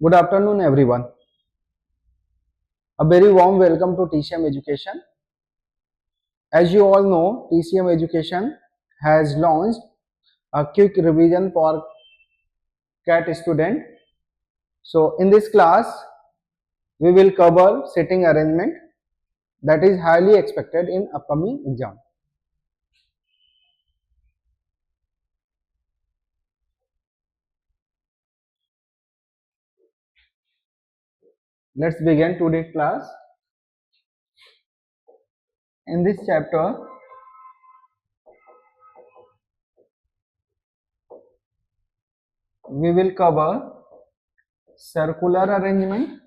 Good afternoon, everyone. A very warm welcome to TCM Education. As you all know, TCM Education has launched a quick revision for CAT student. So, in this class, we will cover sitting arrangement that is highly expected in upcoming exam. Let's begin today's class. In this chapter, we will cover circular arrangement,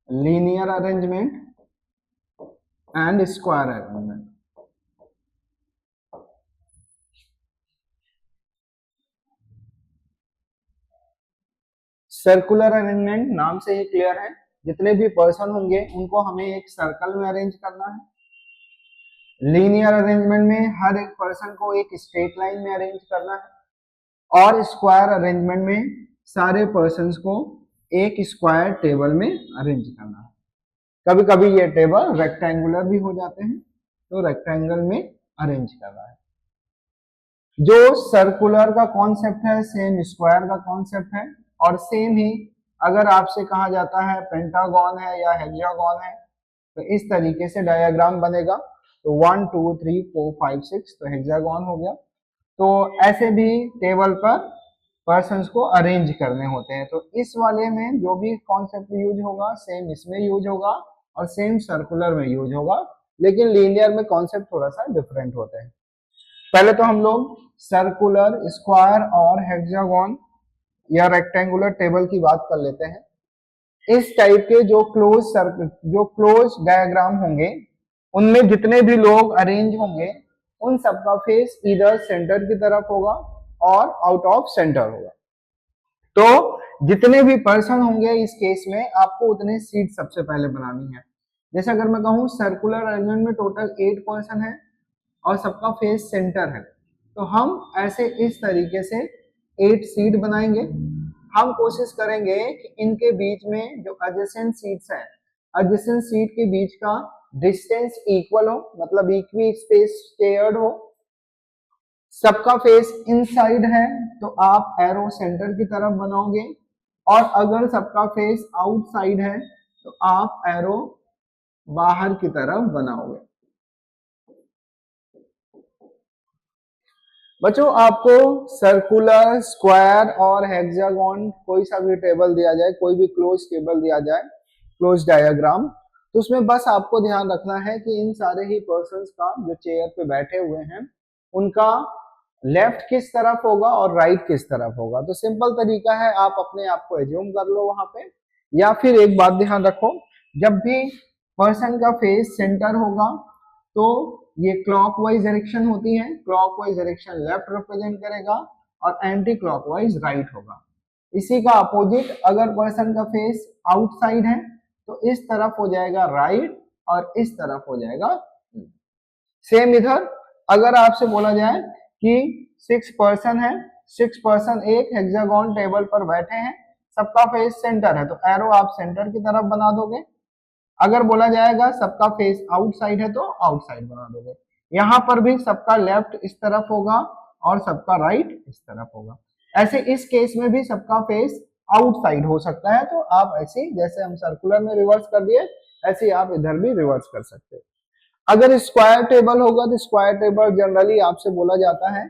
linear arrangement, and square arrangement. Circular arrangement नाम से ही clear है, जितने भी person होंगे उनको हमें एक circle में अरेंज करना है। लीनियर अरेंजमेंट में हर एक पर्सन को एक स्ट्रेट लाइन में अरेंज करना है और स्क्वायर अरेंजमेंट में सारे पर्सन्स को एक स्क्वायर टेबल में अरेंज करना है। कभी कभी ये टेबल रेक्टेंगुलर भी हो जाते हैं, तो रेक्टेंगल में अरेंज करना है। जो सर्कुलर का कॉन्सेप्ट है सेम स्क्वायर का कॉन्सेप्ट है, और सेम ही अगर आपसे कहा जाता है पेंटागन है या हेक्सागन है तो इस तरीके से डायग्राम बनेगा। तो 1 2 3 4 5 6 तो हेक्सागन हो गया। तो ऐसे भी टेबल पर पर्सन्स को अरेंज करने होते हैं। तो इस वाले में जो भी कॉन्सेप्ट यूज होगा सेम इसमें यूज होगा और सेम सर्कुलर में यूज होगा, लेकिन लीनियर में कॉन्सेप्ट थोड़ा सा डिफरेंट होते हैं। पहले तो हम लोग सर्कुलर, स्क्वायर और हेक्सागन या रेक्टेंगुलर टेबल की बात कर लेते हैं। इस टाइप के जो क्लोज डायग्राम होंगे उनमें जितने भी लोग अरेंज होंगे उन सबका फेस इधर सेंटर की तरफ होगा और आउट ऑफ सेंटर होगा। तो जितने भी पर्सन होंगे इस केस में आपको उतने सीट सबसे पहले बनानी है। जैसे अगर मैं कहूँ सर्कुलर अरेंजमेंट में टोटल 8 पर्सन है और सबका फेस सेंटर है, तो हम ऐसे इस तरीके से 8 सीट बनाएंगे। हम कोशिश करेंगे कि इनके बीच में जो एडजेसेंट सीट्स हैं, एडजेसेंट सीट के बीच का डिस्टेंस इक्वल हो, मतलब इक्वी स्पेस शेयर्ड हो। सबका फेस इनसाइड है तो आप एरो सेंटर की तरफ बनाओगे, और अगर सबका फेस आउटसाइड है तो आप एरो बाहर की तरफ बनाओगे। बच्चों, आपको सर्कुलर, स्क्वायर और हेक्सागन कोई सा भी टेबल दिया जाए, कोई भी क्लोज टेबल दिया जाए, क्लोज डायग्राम, तो उसमें बस आपको ध्यान रखना है कि इन सारे ही पर्सन्स का जो चेयर पे बैठे हुए हैं उनका लेफ्ट किस तरफ होगा और राइट किस तरफ होगा। तो सिंपल तरीका है, आप अपने आप को एज्यूम कर लो वहां पे। या फिर एक बात ध्यान रखो, जब भी पर्सन का फेस सेंटर होगा तो ये क्लॉकवाइज डायरेक्शन होती है। क्लॉकवाइज डायरेक्शन लेफ्ट रिप्रेजेंट करेगा और एंटी क्लॉकवाइज राइट होगा। इसी का अपोजिट अगर पर्सन का फेस आउटसाइड है तो इस तरफ हो जाएगा राइट और इस तरफ हो जाएगा। सेम इधर अगर आपसे बोला जाए कि 6 पर्सन है, 6 पर्सन एक हेक्सागन टेबल पर बैठे हैं, सबका फेस सेंटर है, तो एरो आप सेंटर की तरफ बना दोगे। अगर बोला जाएगा सबका फेस आउटसाइड है तो आउटसाइड बना दोगे। यहाँ पर भी सबका लेफ्ट इस तरफ होगा और सबका राइट इस तरफ होगा। ऐसे इस केस में भी सबका फेस आउटसाइड हो सकता है, तो आप ऐसे जैसे हम सर्कुलर में रिवर्स कर दिए ऐसे आप इधर भी रिवर्स कर सकते हो। अगर स्क्वायर टेबल होगा तो स्क्वायर टेबल जनरली आपसे बोला जाता है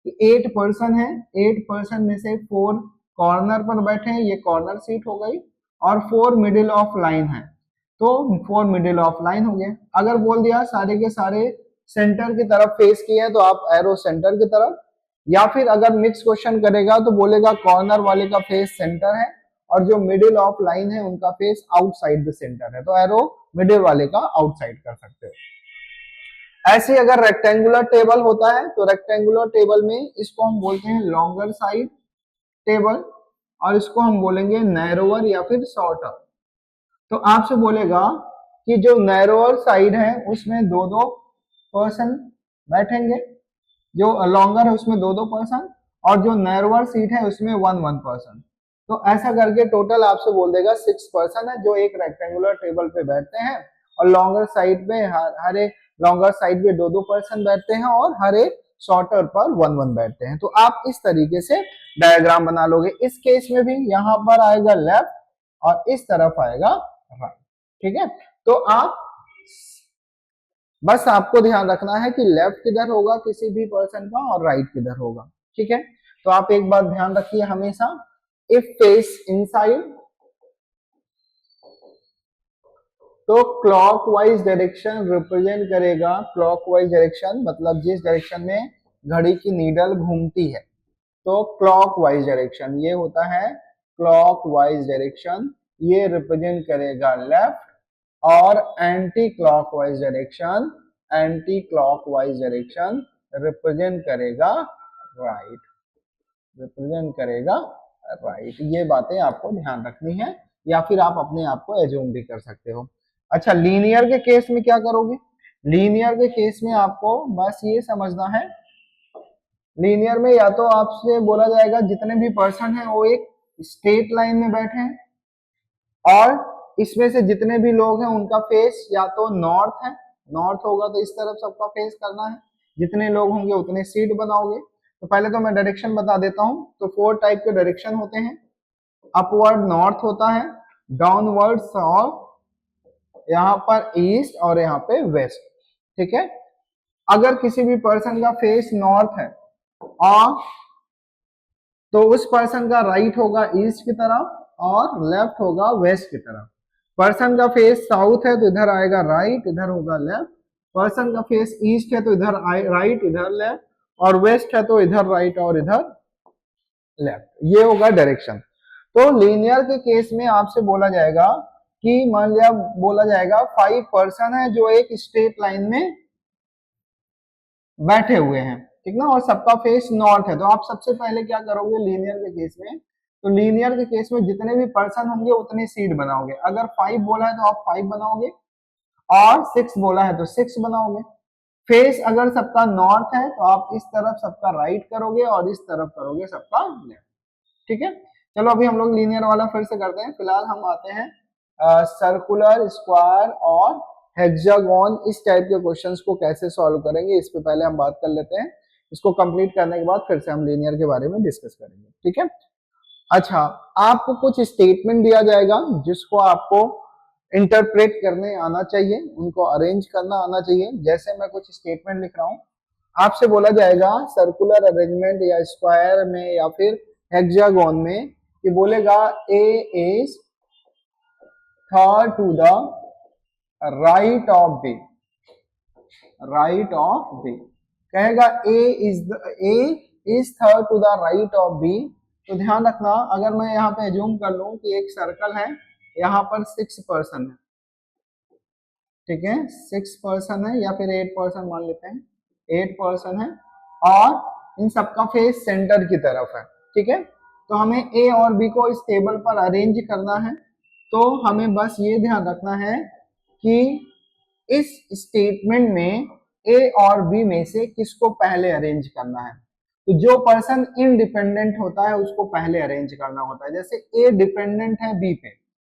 कि 8 पर्सन है, 8 पर्सन में से 4 कॉर्नर पर बैठे हैं, ये कॉर्नर सीट हो गई, और 4 मिडिल ऑफ लाइन है, तो 4 मिडिल ऑफ लाइन हो गए। अगर बोल दिया सारे के सारे सेंटर की तरफ फेस किए हैं तो आप एरो सेंटर की तरफ, या फिर अगर मिक्स क्वेश्चन करेगा तो बोलेगा कॉर्नर वाले का फेस सेंटर है और जो मिडिल ऑफ लाइन है उनका फेस आउटसाइड द सेंटर है, तो एरो मिडिल वाले का आउटसाइड कर सकते हो। ऐसे अगर रेक्टेंगुलर टेबल होता है तो रेक्टेंगुलर टेबल में इसको हम बोलते हैं लॉन्गर साइड टेबल, और इसको हम बोलेंगे नैरोवर या फिर शॉर्टर। तो आपसे बोलेगा कि जो नैरोअर साइड है उसमें 2-2 पर्सन बैठेंगे, जो लॉन्गर है उसमें 2-2 पर्सन, और जो नैरोअर सीट है उसमें 1-1 पर्सन। तो ऐसा करके टोटल आपसे बोल देगा 6 पर्सन है जो एक रेक्टेंगुलर टेबल पे बैठते हैं, और लॉन्गर साइड पे हर एक लॉन्गर साइड पे 2-2 पर्सन बैठते हैं, और हर एक शॉर्टर पर 1-1 बैठते हैं। तो आप इस तरीके से डायग्राम बना लोगे। इस केस में भी यहाँ पर आएगा लेफ्ट और इस तरफ आएगा राइट। ठीक है, तो आप बस आपको ध्यान रखना है कि लेफ्ट किधर होगा किसी भी पर्सन का और राइट किधर होगा। ठीक है, तो आप एक बात ध्यान रखिए हमेशा, इफ फेस इनसाइड तो क्लॉकवाइज डायरेक्शन रिप्रेजेंट करेगा। क्लॉकवाइज डायरेक्शन मतलब जिस डायरेक्शन में घड़ी की नीडल घूमती है, तो क्लॉकवाइज डायरेक्शन ये होता है। क्लॉकवाइज डायरेक्शन ये रिप्रेजेंट करेगा लेफ्ट, और एंटी क्लॉकवाइज डायरेक्शन रिप्रेजेंट करेगा राइट, ये बातें आपको ध्यान रखनी है, या फिर आप अपने आप को एज्यूम भी कर सकते हो। अच्छा, लीनियर के केस में क्या करोगे? लीनियर के केस में आपको बस ये समझना है, लीनियर में या तो आपसे बोला जाएगा जितने भी पर्सन हैं वो एक स्ट्रेट लाइन में बैठे हैं, और इसमें से जितने भी लोग हैं उनका फेस या तो नॉर्थ है, नॉर्थ होगा तो इस तरफ सबका फेस करना है, जितने लोग होंगे उतने सीट बनाओगे। तो पहले तो मैं डायरेक्शन बता देता हूं। तो 4 टाइप के डायरेक्शन होते हैं। अपवर्ड नॉर्थ होता है, डाउनवर्ड साउथ, यहाँ पर ईस्ट, और यहाँ पे वेस्ट। ठीक है, अगर किसी भी पर्सन का फेस नॉर्थ है और तो उस पर्सन का राइट होगा ईस्ट की तरफ और लेफ्ट होगा वेस्ट की तरफ। पर्सन का फेस साउथ है तो इधर आएगा राइट, इधर होगा लेफ्ट। पर्सन का फेस ईस्ट है तो इधर राइट, इधर लेफ्ट, और वेस्ट है तो इधर राइट और इधर लेफ्ट। ये होगा डायरेक्शन। तो लीनियर के केस में आपसे बोला जाएगा कि मान लिया बोला जाएगा 5 पर्सन है जो एक स्ट्रेट लाइन में बैठे हुए हैं, ठीक ना, और सबका फेस नॉर्थ है। तो आप सबसे पहले क्या करोगे लीनियर के केस में? तो लीनियर के केस में जितने भी पर्सन होंगे उतने सीट बनाओगे। अगर 5 बोला है तो आप 5 बनाओगे, और 6 बोला है तो 6 बनाओगे। फेस अगर सबका नॉर्थ है तो आप इस तरफ सबका राइट करोगे और इस तरफ करोगे सबका लेफ्ट। ठीक है, चलो अभी हम लोग लीनियर वाला फिर से करते हैं। फिलहाल हम आते हैं सर्कुलर, स्क्वायर और हेक्सागोन, इस टाइप के क्वेश्चंस को कैसे सॉल्व करेंगे इस पे पहले हम बात कर लेते हैं। इसको कंप्लीट करने के बाद फिर से हम लीनियर के बारे में डिस्कस करेंगे। ठीक है, अच्छा, आपको कुछ स्टेटमेंट दिया जाएगा जिसको आपको इंटरप्रेट करने आना चाहिए, उनको अरेंज करना आना चाहिए। जैसे मैं कुछ स्टेटमेंट लिख रहा हूं, आपसे बोला जाएगा सर्कुलर अरेंजमेंट या स्क्वायर में या फिर हेक्सागोन में, कि बोलेगा A is third to the right of B, कहेगा A is third to the right of B. तो ध्यान रखना, अगर मैं यहाँ पे एज्यूम कर लूं कि एक सर्कल है, यहाँ पर 6 पर्सन है, ठीक है, 6 पर्सन है या फिर 8 पर्सन मान लेते हैं, 8 पर्सन है, और इन सबका फेस सेंटर की तरफ है। ठीक है, तो हमें ए और बी को इस टेबल पर अरेंज करना है। तो हमें बस ये ध्यान रखना है कि इस स्टेटमेंट में ए और बी में से किसको पहले अरेंज करना है। तो जो पर्सन इंडिपेंडेंट होता है उसको पहले अरेंज करना होता है। जैसे ए डिपेंडेंट है बी पे,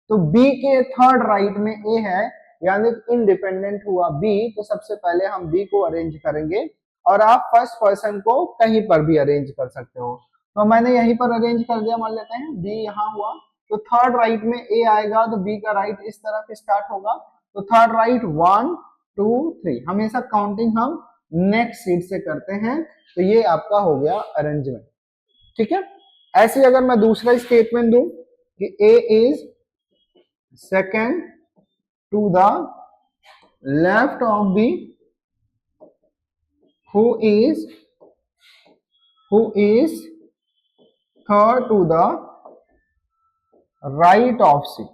तो बी के थर्ड राइट में ए है, यानी इंडिपेंडेंट हुआ बी, तो सबसे पहले हम बी को अरेंज करेंगे। और आप फर्स्ट पर्सन को कहीं पर भी अरेंज कर सकते हो। तो मैंने यहीं पर अरेंज कर दिया, मान लेते हैं बी यहाँ हुआ, तो थर्ड राइट में ए आएगा तो बी का राइट इस तरफ स्टार्ट होगा। तो थर्ड राइट 1 2 3, हमेशा काउंटिंग हम नेक्स्ट सीट से करते हैं। तो ये आपका हो गया अरेंजमेंट। ठीक है, ऐसे अगर मैं दूसरा स्टेटमेंट दूं कि A is second to the left of B, who is third to the right of C।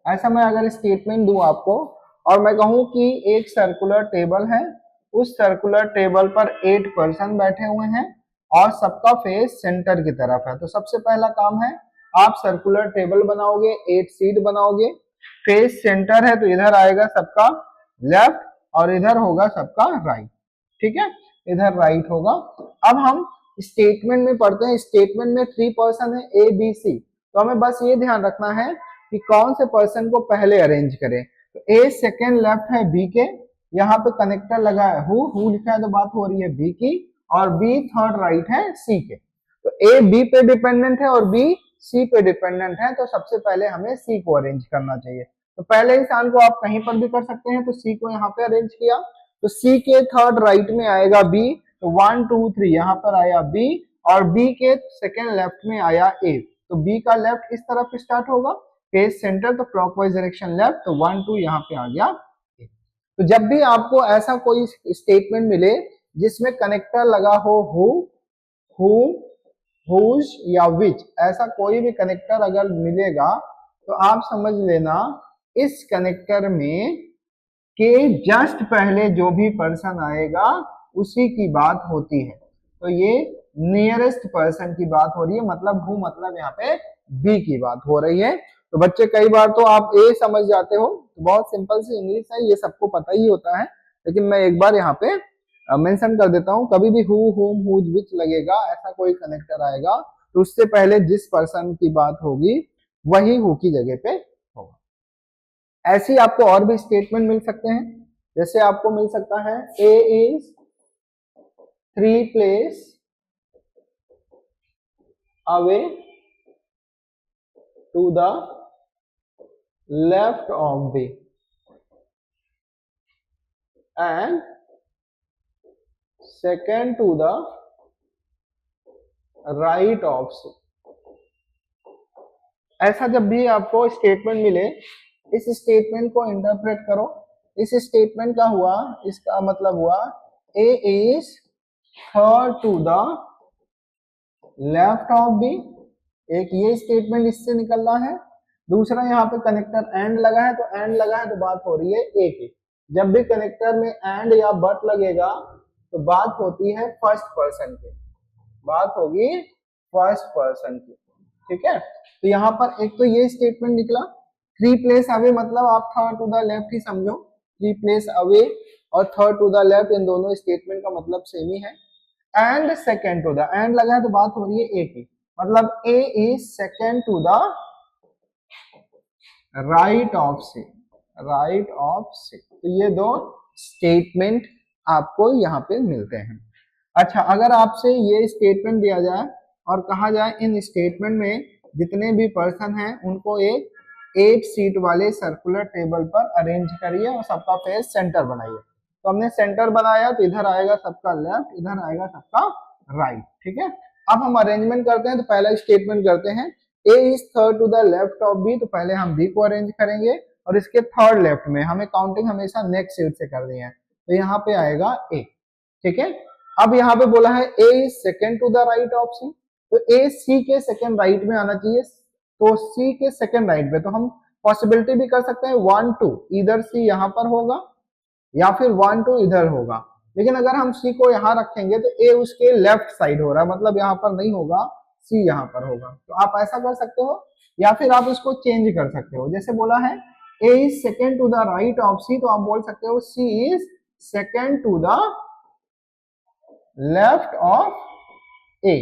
ऐसा मैं अगर स्टेटमेंट दूं आपको, और मैं कहूं कि एक सर्कुलर टेबल है, उस सर्कुलर टेबल पर 8 पर्सन बैठे हुए हैं और सबका फेस सेंटर की तरफ है। तो सबसे पहला काम है, आप सर्कुलर टेबल बनाओगे, 8 सीट बनाओगे, फेस सेंटर है तो इधर आएगा सबका लेफ्ट और इधर होगा सबका राइट। ठीक है, इधर राइट होगा। अब हम स्टेटमेंट में पढ़ते हैं, स्टेटमेंट में 3 पर्सन है ए बी सी, तो हमें बस ये ध्यान रखना है कि कौन से पर्सन को पहले अरेंज करें। तो ए सेकेंड लेफ्ट है बी के, यहाँ पे कनेक्टर लगा है हु लिखा है तो बात हो रही है बी की, और बी थर्ड राइट है सी के। तो ए बी पे डिपेंडेंट है और बी सी पे डिपेंडेंट है, तो सबसे पहले हमें सी को अरेंज करना चाहिए। तो पहले इंसान को आप कहीं पर भी कर सकते हैं, तो सी को यहाँ पे अरेंज किया, तो सी के थर्ड राइट में आएगा बी, तो 1 2 3 यहाँ पर आया बी, और बी के सेकेंड लेफ्ट में आया ए, तो बी का लेफ्ट इस तरफ स्टार्ट होगा, पेज सेंटर तो क्लॉकवाइज डायरेक्शन लेफ्ट, तो 1 2 यहाँ पे आ गया। तो जब भी आपको ऐसा कोई स्टेटमेंट मिले जिसमें कनेक्टर लगा हो हु हुज या विच, ऐसा कोई भी कनेक्टर अगर मिलेगा तो आप समझ लेना इस कनेक्टर में के जस्ट पहले जो भी पर्सन आएगा उसी की बात होती है। तो ये नियरेस्ट पर्सन की बात हो रही है, मतलब मतलब यहाँ पे बी की बात हो रही है। तो बच्चे कई बार तो आप ए समझ जाते हो, तो बहुत सिंपल सी इंग्लिश है, ये सबको पता ही होता है, लेकिन मैं एक बार यहाँ पे मेंशन कर देता हूँ, कभी भी हु हुम हुज विच लगेगा, ऐसा कोई कनेक्टर आएगा तो उससे पहले जिस पर्सन की बात होगी वही हु की जगह पे होगा। ऐसे ही आपको और भी स्टेटमेंट मिल सकते हैं, जैसे आपको मिल सकता है A is 3 place away to the left of B and second to the right of C. ऐसा जब भी आपको स्टेटमेंट मिले, इस स्टेटमेंट को इंटरप्रेट करो। इस स्टेटमेंट का हुआ, इसका मतलब हुआ A is third to the left of B, एक ये स्टेटमेंट इससे निकलना है। दूसरा यहाँ पे कनेक्टर एंड लगा है, तो एंड लगा है तो बात हो रही है ए की। जब भी कनेक्टर में एंड या बट लगेगा तो बात होती है फर्स्ट पर्सन की, बात होगी फर्स्ट पर्सन की, ठीक है। तो यहाँ पर एक तो ये स्टेटमेंट निकला, 3 प्लेस अवे, मतलब आप थर्ड टू द लेफ्ट ही समझो, 3 प्लेस अवे और थर्ड टू द लेफ्ट, इन दोनों स्टेटमेंट का मतलब सेम ही है। And second to the, and लगा है तो बात हो रही है ए की, मतलब A is second to the right of C, right of C. तो ये दो स्टेटमेंट आपको यहाँ पे मिलते हैं। अच्छा, अगर आपसे ये स्टेटमेंट दिया जाए और कहा जाए इन स्टेटमेंट में जितने भी पर्सन हैं उनको एक 8 सीट वाले सर्कुलर टेबल पर अरेंज करिए और सबका फेस सेंटर बनाइए, तो हमने सेंटर बनाया, तो इधर आएगा सबका लेफ्ट, इधर आएगा सबका राइट, ठीक है। अब हम अरेंजमेंट करते हैं, तो पहला स्टेटमेंट करते हैं A is third to the left of B, तो पहले हम बी को अरेंज करेंगे और इसके थर्ड लेफ्ट में हमें काउंटिंग हमेशा नेक्स्ट सीट से करनी है, तो यहाँ पे आएगा ए, ठीक है। अब यहाँ पे बोला है A is second to the right of C, तो ए सी के सेकेंड राइट में आना चाहिए, तो सी के सेकेंड राइट पे, तो हम पॉसिबिलिटी भी कर सकते हैं 1 2, इधर सी यहाँ पर होगा या फिर 1 2 इधर होगा, लेकिन अगर हम सी को यहाँ रखेंगे तो ए उसके लेफ्ट साइड हो रहा है, मतलब यहाँ पर नहीं होगा, सी यहाँ पर होगा। तो आप ऐसा कर सकते हो, या फिर आप इसको चेंज कर सकते हो, जैसे बोला है A is second to the right of C, तो आप बोल सकते हो C is second to the left of A.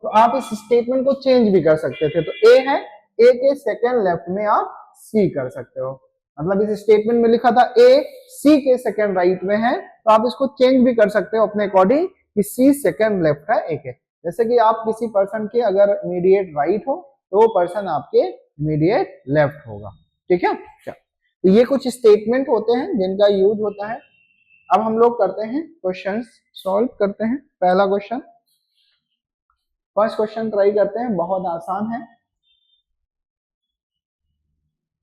तो आप इस स्टेटमेंट को चेंज भी कर सकते थे, तो ए है, ए के सेकेंड लेफ्ट में आप सी कर सकते हो, मतलब इस स्टेटमेंट में लिखा था ए सी के सेकेंड राइट में है, तो आप इसको चेंज भी कर सकते हो अपने अकॉर्डिंग कि सी सेकेंड लेफ्ट है ए के। जैसे कि आप किसी पर्सन के अगर इमीडिएट राइट हो तो वो पर्सन आपके इमीडिएट लेफ्ट होगा, ठीक है। तो ये कुछ स्टेटमेंट होते हैं जिनका यूज होता है। अब हम लोग करते हैं क्वेश्चंस सॉल्व करते हैं। पहला क्वेश्चन, फर्स्ट क्वेश्चन ट्राई करते हैं, बहुत आसान है,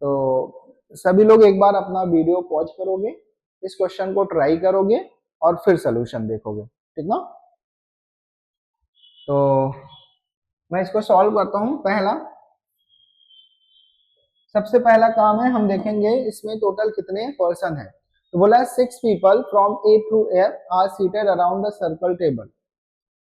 तो सभी लोग एक बार अपना वीडियो पॉज करोगे, इस क्वेश्चन को ट्राई करोगे और फिर सोल्यूशन देखोगे, ठीक ना। तो मैं इसको सॉल्व करता हूं। सबसे पहला काम है, हम देखेंगे इसमें टोटल कितने पर्सन है, तो बोला है 6 people from A through F R seated around the circle table.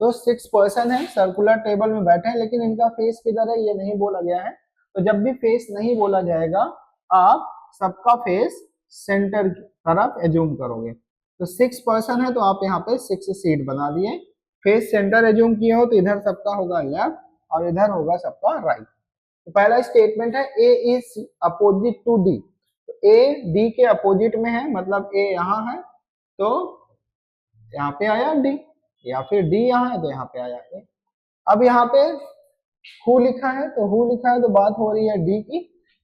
तो 6 पर्सन है, सर्कुलर टेबल में बैठे हैं, लेकिन इनका फेस किधर है ये नहीं बोला गया है। तो जब भी फेस नहीं बोला जाएगा आप सबका फेस सेंटर की तरफ एज्यूम करोगे। तो 6 पर्सन है तो आप यहाँ पे 6 सीट बना दिए। फेस सेंटर एज्यूम किए हो तो इधर सबका होगा लेफ्ट और इधर होगा सबका राइट। तो पहला स्टेटमेंट है A is opposite to D. तो ए डी के अपोजिट में है, मतलब ए यहाँ है तो यहाँ पे आया डी, या फिर डी यहाँ है तो यहाँ पे आया ए। अब यहाँ पे हु लिखा है, तो हु लिखा है तो बात हो रही है डी की।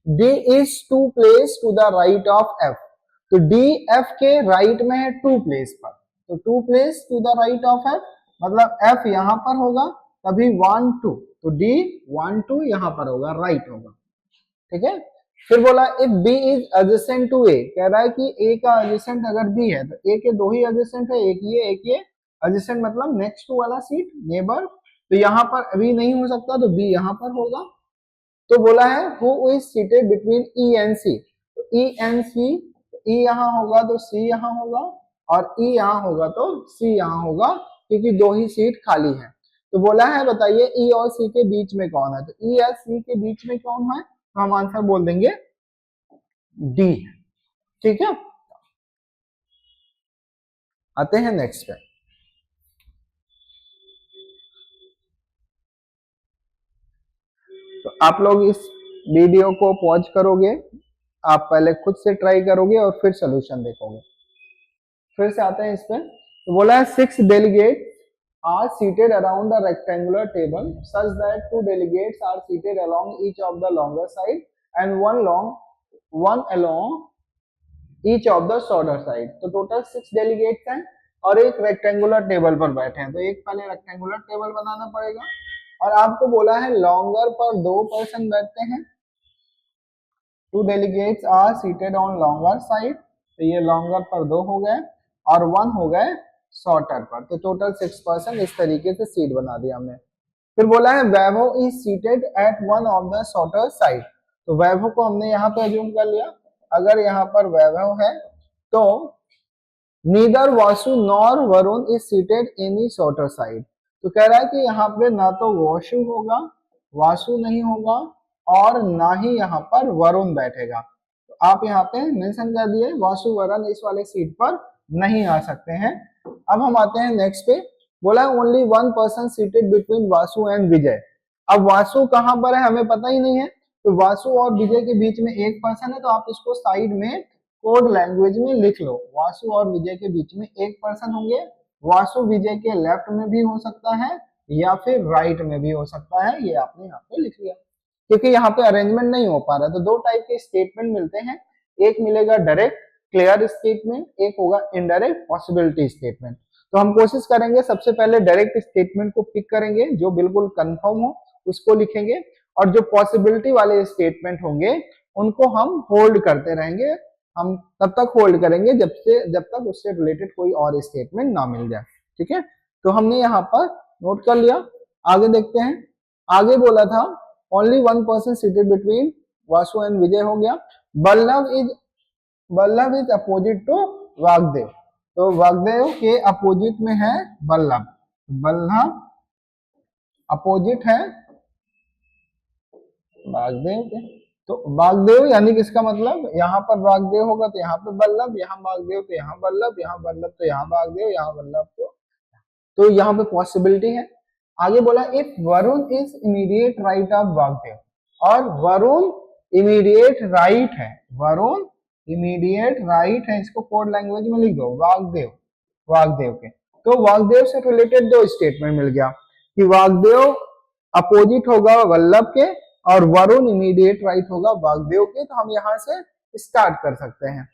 D is two place to the right of F. तो डी एफ के राइट में है टू प्लेस पर, तो two place to the right of F मतलब एफ यहाँ पर होगा तभी 1 2, तो डी 1 2 यहाँ पर होगा, राइट होगा। ठीक है, फिर बोला if B is adjacent to A, कह रहा है कि ए का एडजेसेंट अगर बी है तो ए के दो ही एडजेसेंट है, एक ये एडजेसेंट मतलब नेक्स्ट टू वाला सीट नेबर, तो यहाँ पर अभी नहीं हो सकता तो बी यहाँ पर होगा। तो बोला है who is seated between E and C, तो ई एंड सी, ई यहाँ होगा तो सी यहाँ होगा और ई यहाँ होगा तो सी यहाँ होगा, क्योंकि दो ही सीट खाली है। तो बोला है बताइए ई और सी के बीच में कौन है, तो ई और सी के बीच में कौन है, तो हम आंसर बोल देंगे डी। ठीक है, आते हैं नेक्स्ट पे। तो आप लोग इस वीडियो को पॉज करोगे, आप पहले खुद से ट्राई करोगे और फिर सोल्यूशन देखोगे। फिर से आते हैं इस पे। तो बोला है 6 delegate are seated around a rectangular table such that 2 delegates are seated along each of the longer side and one along each of the shorter side। तो टोटल 6 डेलीगेट्स हैं और एक रेक्टेंगुलर टेबल पर बैठे हैं, तो एक पहले रेक्टेंगुलर टेबल बनाना पड़ेगा। और आपको बोला है लॉन्गर पर 2 पर्सन बैठते हैं, 2 delegates are seated on longer side, तो ये लॉन्गर पर 2 हो गए और 1 हो गए शॉर्टर पर, तो टोटल 6 पर्सन इस तरीके से सीट बना दिया हमने। फिर बोला है Vaibhav is seated at one of the shorter side, तो वैभव को हमने यहाँ पे अज्यूम कर लिया। अगर यहाँ पर वैभव है तो neither Vasu nor Varun is seated in the shorter side, तो कह रहा है कि यहाँ पे ना तो वासु होगा, वासु नहीं होगा और ना ही यहाँ पर वरुण बैठेगा। तो आप यहाँ पे मेंशन कर दिए वासु वरुण इस वाले सीट पर नहीं आ सकते हैं। अब हम आते हैं नेक्स्ट पे। बोला only 1 person seated between Vasu and Vijay. अब वासु कहां पर है हमें पता ही नहीं है, तो वासु और विजय के बीच में एक पर्सन है, तो आप इसको साइड में कोड लैंग्वेज में लिख लो। वासु और विजय के बीच में एक पर्सन होंगे, वासु विजय के लेफ्ट में भी हो सकता है या फिर राइट में भी हो सकता है, ये आपने यहाँ पे लिख लिया। क्योंकि यहाँ पे अरेंजमेंट नहीं हो पा रहा, तो दो टाइप के स्टेटमेंट मिलते हैं, एक मिलेगा डायरेक्ट क्लियर स्टेटमेंट, एक होगा इनडायरेक्ट पॉसिबिलिटी स्टेटमेंट। तो हम कोशिश करेंगे सबसे पहले डायरेक्ट स्टेटमेंट को पिक करेंगे, जो बिल्कुल कंफर्म हो उसको लिखेंगे, और जो पॉसिबिलिटी वाले स्टेटमेंट होंगे उनको हम होल्ड करते रहेंगे। हम तब तक होल्ड करेंगे जब तक उससे रिलेटेड कोई और स्टेटमेंट ना मिल जाए। ठीक है, तो हमने यहाँ पर नोट कर लिया। आगे देखते हैं। आगे बोला था only 1 person seated between Vasu and Vijay हो गया। Ballabh is opposite to Vagdev, तो वागदेव के अपोजिट में है बल्लभ, बल्लभ अपोजिट है वागदेव के। तो वागदेव यानी किसका मतलब यहाँ पर वागदेव होगा तो यहाँ पे बल्लभ, यहाँ वागदेव तो यहाँ बल्लभ, यहाँ बल्लभ तो यहाँ वागदेव, यहाँ बल्लभ तो यहाँ पे पॉसिबिलिटी है। आगे बोला if Varun is immediate right of Vagdev, और वरुण इमीडिएट राइट है, वरुण इमीडिएट राइट है, इसको कोड लैंग्वेज में लिख दो वागदेव, वागदेव के। तो वागदेव से रिलेटेड दो स्टेटमेंट मिल गया कि वागदेव अपोजिट होगा वल्लभ के और वरुण इमीडिएट राइट होगा वागदेव के। तो हम यहाँ से स्टार्ट कर सकते हैं।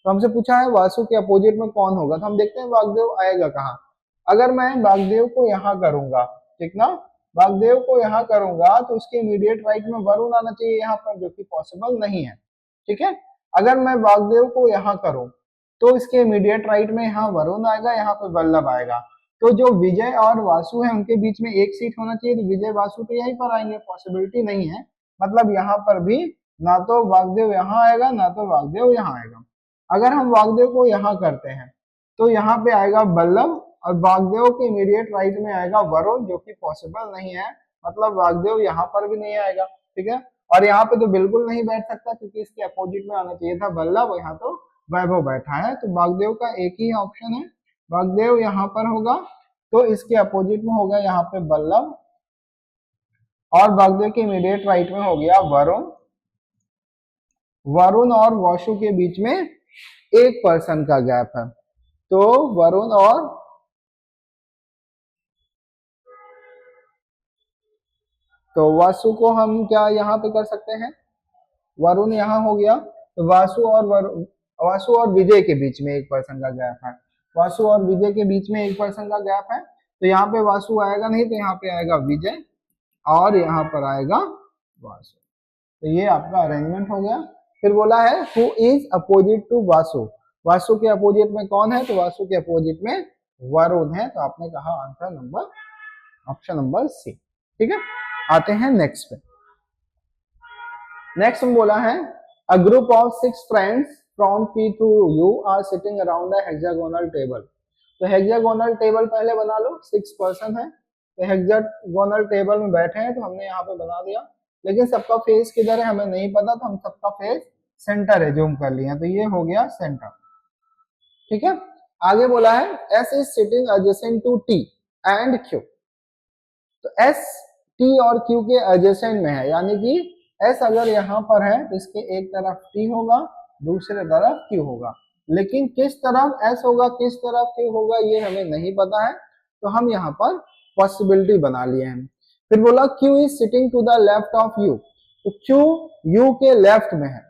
तो हमसे पूछा है वासु के अपोजिट में कौन होगा, तो हम देखते हैं वागदेव आएगा कहाँ। अगर मैं वागदेव को यहाँ करूंगा, ठीक ना, वागदेव को यहाँ करूंगा तो उसके इमीडिएट राइट में वरुण आना चाहिए यहाँ पर, जो कि पॉसिबल नहीं है। ठीक है, अगर मैं वागदेव को यहाँ करूं तो इसके इमीडिएट राइट में यहाँ वरुण आएगा, यहाँ पे वल्लभ आएगा। तो जो विजय और वासु है उनके बीच में एक सीट होना चाहिए, तो विजय वासु तो यहीं पर आएंगे, पॉसिबिलिटी नहीं है। मतलब यहाँ पर भी ना तो वागदेव यहाँ आएगा ना तो वागदेव यहाँ आएगा। अगर हम वागदेव को यहाँ करते हैं तो यहाँ पे आएगा वल्लभ और वागदेव के इमीडिएट राइट में आएगा वरुण, जो कि पॉसिबल नहीं है। मतलब वागदेव यहाँ पर भी नहीं आएगा। ठीक है, और यहाँ पे तो बिल्कुल नहीं बैठ सकता क्योंकि इसके अपोजिट में आना चाहिए था वल्लभ, यहाँ तो वैभव बैठा है। तो वागदेव का एक ही ऑप्शन है, वागदेव यहाँ पर होगा तो इसके अपोजिट में हो गया यहाँ पे बल्लभ, और बगदे के इमीडिएट राइट में हो गया वरुण। वरुण और वासु के बीच में एक पर्सन का गैप है, तो वरुण और तो वासु को हम क्या यहाँ पे कर सकते हैं, वरुण यहाँ हो गया, तो वासु और विजय के बीच में एक पर्सन का गैप है। वासु और विजय के बीच में एक पर्सन का गैप है, तो यहाँ पे वासु आएगा नहीं, तो यहाँ पे आएगा विजय और यहाँ पर आएगा वासु। तो ये आपका अरेंजमेंट हो गया। फिर बोला है who is opposite to Vasu, Vasu के अपोजिट में कौन है, तो वासु के अपोजिट में वरुण है। तो आपने कहा answer number option number C. ठीक है, आते हैं नेक्स्ट पे। नेक्स्ट में बोला है a group of 6 friends from P to U are sitting around a hexagonal table. तो हेक्सागोनल टेबल पहले बना लो, 6 पर्सन है, तो हेक्सागोनल टेबल में बैठे हैं, तो हमने यहाँ पे बना दिया, लेकिन सबका फेस किधर है हमें नहीं पता, तो हम सबका फेस सेंटर है जूम कर लिया, तो ये हो गया सेंटर। ठीक है, आगे बोला है S is sitting adjacent to T and Q। तो S T और Q के एडजेसेंट में है, यानी कि S अगर यहाँ पर है तो इसके एक तरफ T होगा, दूसरे तरफ Q होगा, लेकिन किस तरफ S होगा किस तरफ Q होगा ये हमें नहीं पता है, तो हम यहाँ पर पॉसिबिलिटी बना लिए हैं। फिर बोला Q is sitting to the left of U, तो Q U के लेफ्ट में है,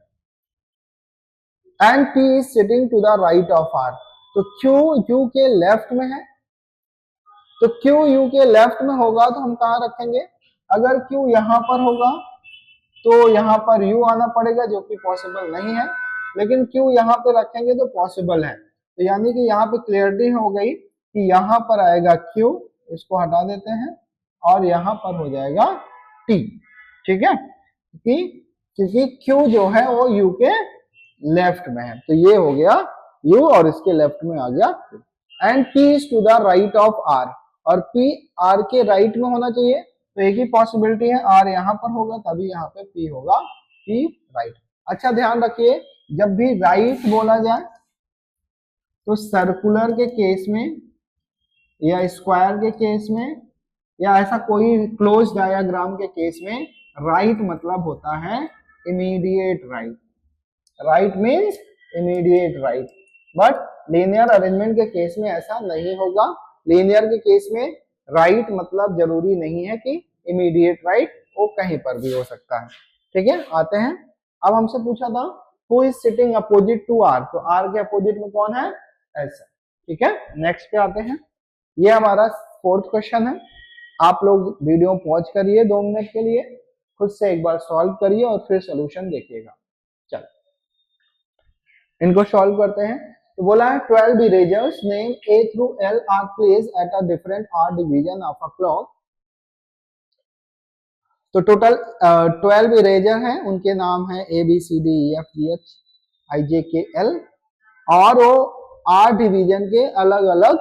and P is sitting to the right of R, तो Q U के लेफ्ट में है, तो Q U के लेफ्ट में होगा तो हम कहाँ रखेंगे, अगर Q यहाँ पर होगा तो यहाँ पर U आना पड़ेगा, जो कि पॉसिबल नहीं है, लेकिन Q यहाँ पे रखेंगे तो पॉसिबल है। तो यानी कि यहाँ पे क्लियरिटी हो गई कि यहाँ पर आएगा Q, इसको हटा देते हैं, और यहाँ पर हो जाएगा T। ठीक है, क्योंकि Q जो है वो U के लेफ्ट में है, तो ये हो गया U और इसके लेफ्ट में आ गया, and P is to the right of R, और P R के राइट में होना चाहिए, तो एक ही पॉसिबिलिटी है, R यहाँ पर होगा तभी यहाँ पे P होगा, P राइट। अच्छा ध्यान रखिए, जब भी राइट बोला जाए तो सर्कुलर के केस में या स्क्वायर के केस में या ऐसा कोई क्लोज डायग्राम के केस में राइट मतलब होता है immediate right. Right means immediate right, but linear arrangement के केस में ऐसा नहीं होगा। लीनियर के केस में राइट मतलब जरूरी नहीं है कि इमीडिएट राइट, वो कहीं पर भी हो सकता है। ठीक है, आते हैं, अब हमसे पूछा था who is sitting opposite to R, तो R के अपोजिट में कौन है, ऐसा। ठीक है, नेक्स्ट पे आते हैं, ये हमारा 4th क्वेश्चन है। आप लोग वीडियो पॉज करिए 2 मिनट के लिए, खुद से एक बार सॉल्व करिए और फिर सोल्यूशन देखिएगा। चलो इनको सॉल्व करते हैं। तो बोला है 12 erasers name A through L are placed at a different R division of a clock। तो टोटल 12 इरेजर हैं, उनके नाम है A B C D E F G H I J K L, और वो R डिवीजन के अलग अलग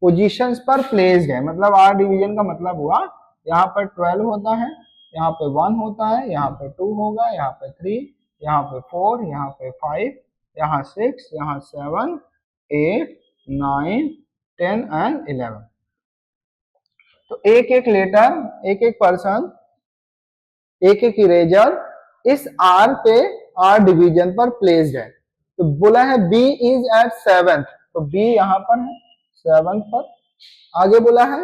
पोजीशंस पर प्लेस्ड है। मतलब R डिवीजन का मतलब हुआ यहाँ पर 12 होता है, यहाँ पे 1 होता है, यहाँ पे 2 होगा, यहाँ पे 3, यहाँ पे 4, यहाँ पे 5, यहाँ 6, यहाँ 7, 8, 9, 10 एंड 11। तो एक एक लेटर, एक एक पर्सन, एक एक इरेजर इस R पे R डिवीजन पर प्लेस्ड है। तो बोला है B इज एट 7th, तो B यहाँ पर है 7th पर। आगे बोला है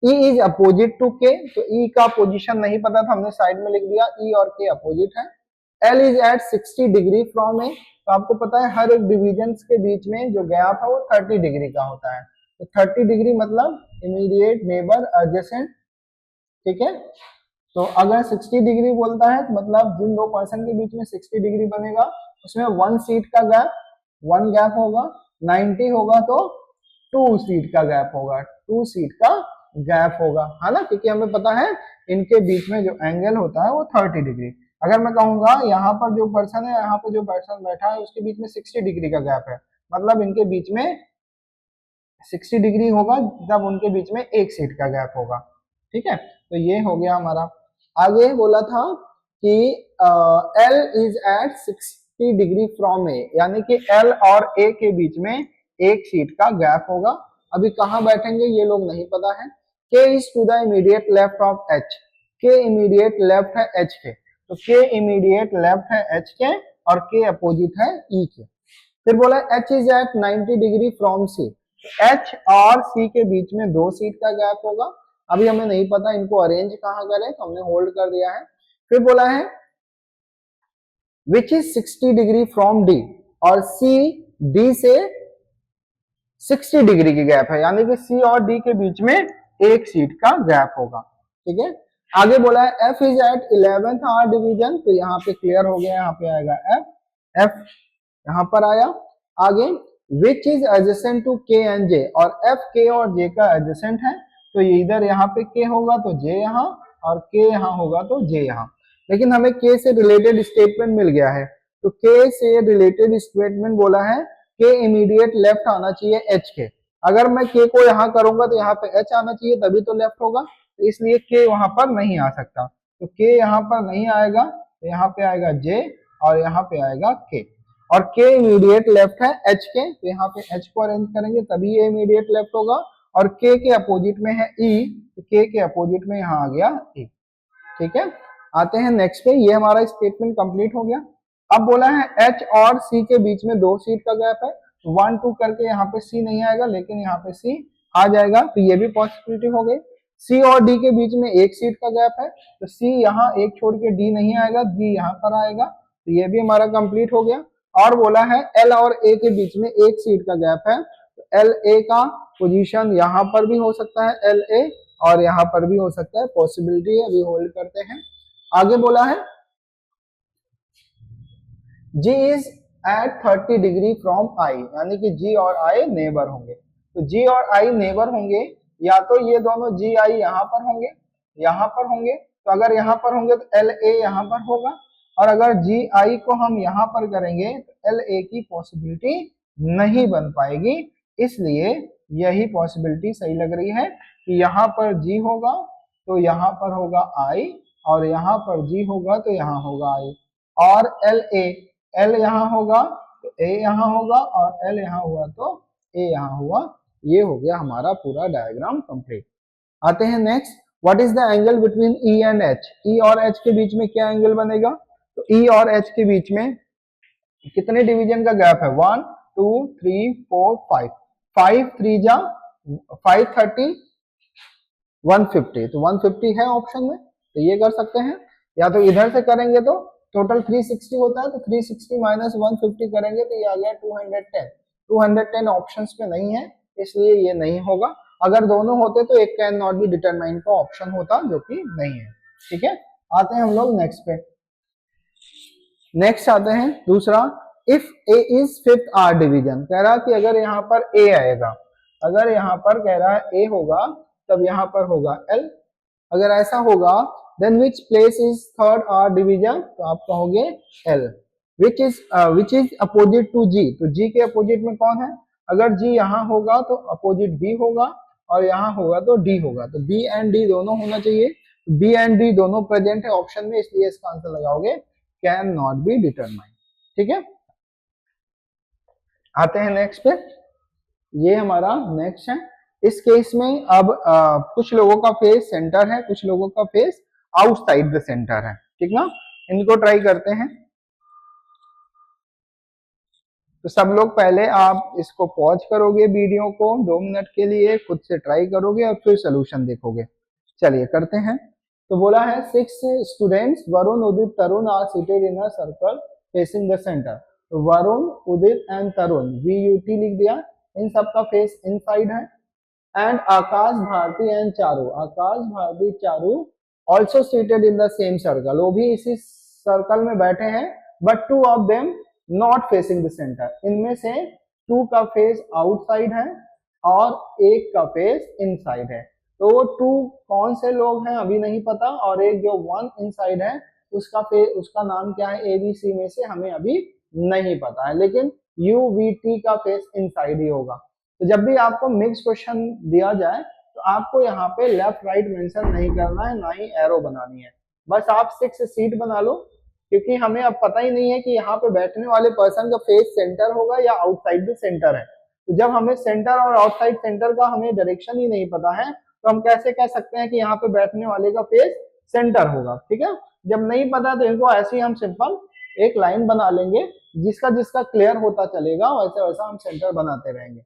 E is opposite to K, तो E का पोजीशन नहीं पता था, हमने साइड में लिख दिया, E और K अपोजिट है। L is at 60 degree from A, तो आपको पता है हर एक डिवीजन के बीच में जो गैप है वो 30 डिग्री का होता है, तो 30 डिग्री मतलब इमीडिएट नेबर एडजेसेंट। ठीक है, तो अगर 60 डिग्री बोलता है तो मतलब जिन दो पर्सन के बीच में 60 डिग्री बनेगा उसमें 1 सीट का गैप, 1 गैप होगा। 90 होगा तो 2 सीट का गैप होगा, 2 सीट का गैप होगा, है ना, क्योंकि हमें पता है इनके बीच में जो एंगल होता है वो 30 डिग्री। अगर मैं कहूंगा यहाँ पर जो पर्सन है, यहाँ पर जो पर्सन बैठा है उसके बीच में 60 डिग्री का गैप है, मतलब इनके बीच में 60 डिग्री होगा जब उनके बीच में 1 सीट का गैप होगा। ठीक है, तो ये हो गया हमारा। आगे बोला था कि L is at 60 degree from A, यानी कि L और A के बीच में 1 सीट का गैप होगा। अभी कहाँ बैठेंगे ये लोग नहीं पता है। K is to the immediate left of H, K immediate left है H के, तो K इमीडिएट लेफ्ट है H के और K अपोजिट है E के। फिर बोला H is at 90 degree from C, H और C के बीच में 2 सीट का गैप होगा। अभी हमें नहीं पता इनको अरेंज कहाँ करें, तो हमने होल्ड कर दिया है। फिर बोला है which is 60 degree from D, और C D से 60 डिग्री की गैप है, यानी कि C और D के बीच में 1 सीट का गैप होगा। ठीक है, आगे बोला है F is at 11th hour division, तो यहाँ पे क्लियर हो गया, यहाँ पे आएगा F यहाँ पर आया। आगे which is adjacent to K and J, और F K और J का एडजेसेंट है, तो ये इधर यहाँ पे K होगा तो J यहाँ, और K यहाँ होगा तो J यहाँ। लेकिन हमें K से रिलेटेड स्टेटमेंट मिल गया है, तो K से रिलेटेड स्टेटमेंट बोला है K इमीडिएट लेफ्ट आना चाहिए H के। अगर मैं K को यहाँ करूंगा तो यहाँ पे H आना चाहिए, तभी तो लेफ्ट होगा, तो इसलिए K वहां पर नहीं आ सकता, तो K यहाँ पर नहीं आएगा, तो यहाँ पे आएगा J और यहाँ पे आएगा K, और K इमीडिएट लेफ्ट है H के, तो यहाँ पे H को अरेंज करेंगे तभी ये इमीडिएट लेफ्ट होगा, और K के अपोजिट में है E, तो K के अपोजिट में यहाँ आ गया E। ठीक है, आते हैं नेक्स्ट पे, ये हमारा स्टेटमेंट कंप्लीट हो गया। अब बोला है H और C के बीच में 2 सीट का गैप है, 1 2 करके यहाँ पे C नहीं आएगा, लेकिन यहाँ पे C आ जाएगा, तो ये भी पॉसिबिलिटी हो गई। C और D के बीच में 1 सीट का गैप है, तो C यहाँ 1 छोड़ के D नहीं आएगा, D यहाँ पर आएगा, तो ये भी हमारा कंप्लीट हो गया। और बोला है L और A के बीच में 1 सीट का गैप है, तो LA का पोजीशन यहाँ पर भी हो सकता है LA, और यहाँ पर भी हो सकता है, पॉसिबिलिटी है, अभी होल्ड करते हैं। आगे बोला है G is at 30 degree from I, यानी कि G और I नेबर होंगे, तो G और I नेबर होंगे, या तो ये दोनों G I यहाँ पर होंगे, यहाँ पर होंगे, तो अगर यहाँ पर होंगे तो LA यहाँ पर होगा, और अगर G I को हम यहाँ पर करेंगे तो LA की पॉसिबिलिटी नहीं बन पाएगी, इसलिए यही पॉसिबिलिटी सही लग रही है कि यहाँ पर G होगा तो यहाँ पर होगा I, और यहाँ पर G होगा तो यहाँ होगा I, और LA L यहाँ होगा तो A यहाँ होगा, और L यहाँ हुआ तो A यहाँ हुआ। ये हो गया हमारा पूरा डायग्राम कंप्लीट। आते हैं next, what is the angle between E and H, E और H के बीच में क्या एंगल बनेगा, तो E और H के बीच में कितने डिवीजन का गैप है, 1 2 3 4 5, 5 3 जा 5 30 150, तो 150 है ऑप्शन में, तो ये कर सकते हैं, या तो इधर से करेंगे तो टोटल 360 होता है, तो 360 माइनस 150 करेंगे तो ये आ गया 210, 210 ऑप्शंस में नहीं है, इसलिए ये नहीं होगा। अगर दोनों होते तो एक कैन नॉट बी डिटरमाइन का ऑप्शन होता, जो कि नहीं है। ठीक है, आते हैं हम लोग नेक्स्ट पे। नेक्स्ट आते हैं दूसरा, if A is 5th hour division, कह रहा कि अगर यहाँ पर ए आएगा, अगर यहाँ पर कह रहा है ए होगा तब यहाँ पर होगा एल, अगर ऐसा होगा then which place is 3rd are division, तो आप कहोगे L. Which is opposite to G, तो जी के अपोजिट में कौन है, अगर जी यहाँ होगा तो अपोजिट बी होगा, और यहाँ होगा तो डी होगा, तो बी एंड डी दोनों होना चाहिए, बी एंड डी दोनों प्रेजेंट है ऑप्शन में, इसलिए इसका आंसर लगाओगे कैन नॉट बी डिटरमाइन। ठीक है, आते हैं नेक्स्ट पे, ये हमारा नेक्स्ट है। इस केस में अब कुछ लोगों का फेस सेंटर है, कुछ लोगों का फेस आउटसाइड द सेंटर है, ठीक ना, इनको ट्राई करते हैं। तो सब लोग पहले आप इसको पॉज करोगे वीडियो को 2 मिनट के लिए, खुद से ट्राई करोगे और फिर सोल्यूशन देखोगे। चलिए करते हैं। तो बोला है 6 students Varun Udit Tarun are seated in a circle facing the centre, तो वरुण उदित एंड तरुण VUT लिख दिया, इन सबका फेस इनसाइड है, and Akash Bharti and Charu, Akash Bharti Charu also seated in the same circle, वो भी इसी सर्कल में बैठे हैं, but 2 of them not facing the centre, इनमें से 2 का फेस आउटसाइड है और एक का फेस इनसाइड है, तो वो 2 कौन से लोग हैं अभी नहीं पता, और एक जो 1 इनसाइड है उसका नाम क्या है ABC में से हमें अभी नहीं पता है, लेकिन UVT का फेस इनसाइड ही होगा। तो जब भी आपको मिक्स क्वेश्चन दिया जाए तो आपको यहाँ पे लेफ्ट राइट मेंशन नहीं करना है, ना ही एरो बनानी है, बस आप 6 सीट बना लो, क्योंकि हमें अब पता ही नहीं है कि यहाँ पे बैठने वाले पर्सन का फेस सेंटर होगा या आउटसाइड द सेंटर है, तो जब हमें सेंटर और आउटसाइड सेंटर का हमें डायरेक्शन ही नहीं पता है तो हम कैसे कह सकते हैं कि यहाँ पे बैठने वाले का फेस सेंटर होगा। ठीक है, जब नहीं पता तो इनको ऐसे ही हम सिंपल एक लाइन बना लेंगे, जिसका जिसका क्लियर होता चलेगा वैसे वैसा हम सेंटर बनाते रहेंगे।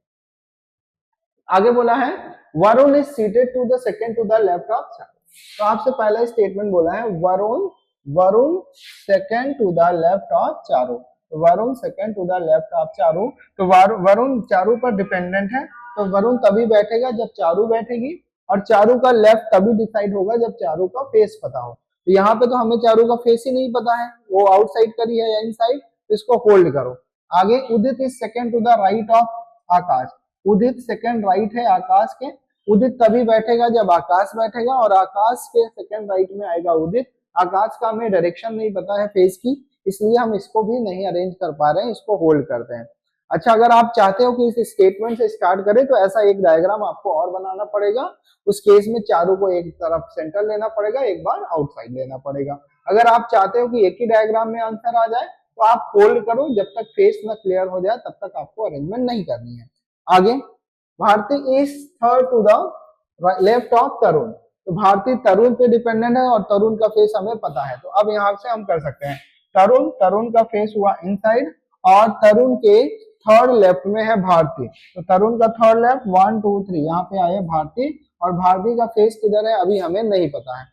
आगे बोला है Varun is seated to the second to the left of Charu. तो आपसे पहला स्टेटमेंट बोला है Varun Varun second to the left of Charu. Varun second to the left of Charu. तो वरुण चारू पर डिपेंडेंट है, तो वरुण तभी बैठेगा जब चारू बैठेगी, और चारू का लेफ्ट तभी डिसाइड होगा जब चारू का फेस पता हो। तो यहाँ पे तो हमें चारू का फेस ही नहीं पता है, वो आउटसाइड करी है या इनसाइड, तो इसको होल्ड करो। आगे Udit is second to the right of Akash. Udit second right है आकाश के। उदित तभी बैठेगा जब आकाश बैठेगा, और आकाश के सेकंड राइट में आएगा उदित। आकाश का हमें डायरेक्शन नहीं पता है फेस की, इसलिए हम इसको भी नहीं अरेंज कर पा रहे हैं, इसको होल्ड करते हैं। अच्छा, अगर आप चाहते हो कि इस स्टेटमेंट से स्टार्ट करें तो ऐसा एक डायग्राम आपको और बनाना पड़ेगा। उस केस में चारों को एक तरफ सेंटर लेना पड़ेगा, एक बार आउटसाइड लेना पड़ेगा। अगर आप चाहते हो कि एक ही डायग्राम में आंसर आ जाए तो आप होल्ड करो, जब तक फेस न क्लियर हो जाए तब तक आपको अरेंजमेंट नहीं करनी है। आगे Bharti is third to the left of Tarun. तो भारती तरुण पे डिपेंडेंट है और तरुण का फेस हमें पता है, तो अब यहाँ से हम कर सकते हैं तरुण तरुण का फेस हुआ इनसाइड, और तरुण के थर्ड लेफ्ट में है भारती। तो तरुण का थर्ड लेफ्ट 1 2 3 यहाँ पे आए भारती, और भारती का फेस किधर है अभी हमें नहीं पता है।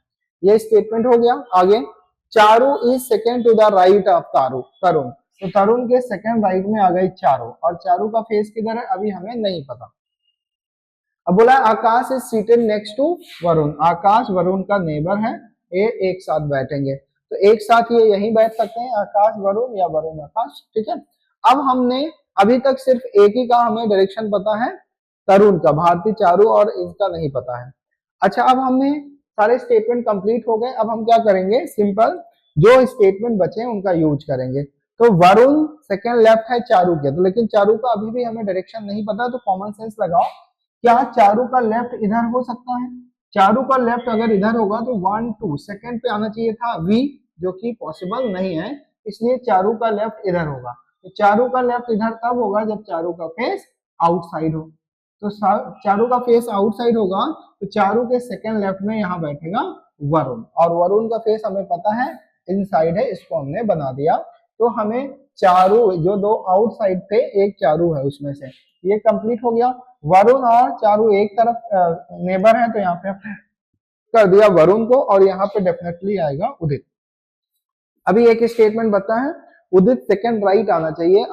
ये स्टेटमेंट हो गया। आगे Charu is second to the right of Tarun. तो तरुण के सेकेंड राइट में आ गई चारू, और चारू का फेस किधर है अभी हमें नहीं पता। अब बोला Akash is seated next to Varun. Akash Varun का नेबर है, ये एक साथ बैठेंगे, तो एक साथ ये यहीं बैठ सकते हैं, आकाश वरुण या वरुण आकाश। ठीक है, अब हमने अभी तक सिर्फ एक ही का हमें डायरेक्शन पता है, तरुण का, भारती चारू और इसका नहीं पता है। अच्छा, अब हमने सारे स्टेटमेंट कंप्लीट हो गए, अब हम क्या करेंगे, सिंपल जो स्टेटमेंट बचे उनका यूज करेंगे। तो वरुण सेकंड लेफ्ट है चारू के, तो लेकिन चारू का अभी भी हमें डायरेक्शन नहीं पता, तो कॉमन सेंस लगाओ, क्या चारू का लेफ्ट इधर हो सकता है? चारू का लेफ्ट अगर इधर होगा तो 1 2 सेकंड पे आना चाहिए था वी, जो कि पॉसिबल नहीं है, इसलिए चारू का लेफ्ट इधर होगा। तो चारू का लेफ्ट इधर तब होगा जब चारू का फेस आउटसाइड हो। तो चारू का फेस आउटसाइड होगा तो चारू के सेकंड लेफ्ट में यहाँ बैठेगा वरुण, और वरुण का फेस हमें पता है इनसाइड है, इसको हमने बना दिया। तो हमें चारू जो दो आउटसाइड थे, एक चारू है उसमें से, ये कंप्लीट हो गया। वरुण और चारू एक तरफ नेबर है, तो यहाँ पे कर दिया वरुण को, और यहाँ पे डेफिनेटली आएगा उदित। अभी एक स्टेटमेंट बता है उदित सेकंड राइट आना चाहिए